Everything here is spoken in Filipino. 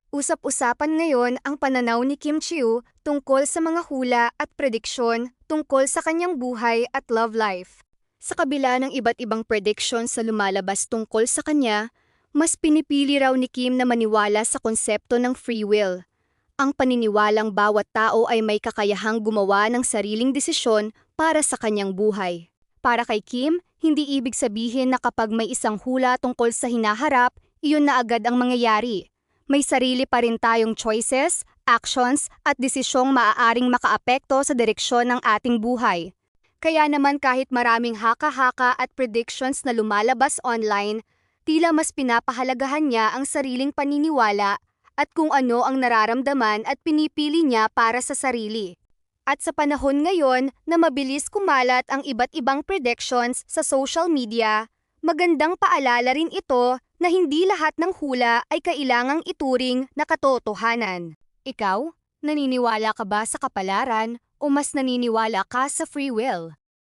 Usap-usapan ngayon ang pananaw ni Kim Chiu tungkol sa mga hula at prediksyon tungkol sa kanyang buhay at love life. Sa kabila ng iba't ibang prediction sa lumalabas tungkol sa kanya, mas pinipili raw ni Kim na maniwala sa konsepto ng free will. Ang paniniwalang bawat tao ay may kakayahang gumawa ng sariling desisyon para sa kanyang buhay. Para kay Kim, hindi ibig sabihin na kapag may isang hula tungkol sa hinaharap, iyon na agad ang mangyayari. May sarili pa rin tayong choices, actions, at desisyong maaaring makaapekto sa direksyon ng ating buhay. Kaya naman kahit maraming haka-haka at predictions na lumalabas online, tila mas pinapahalagahan niya ang sariling paniniwala at kung ano ang nararamdaman at pinipili niya para sa sarili. At sa panahon ngayon na mabilis kumalat ang iba't ibang predictions sa social media, magandang paalala rin ito na hindi lahat ng hula ay kailangang ituring na katotohanan. Ikaw, naniniwala ka ba sa kapalaran o mas naniniwala ka sa free will?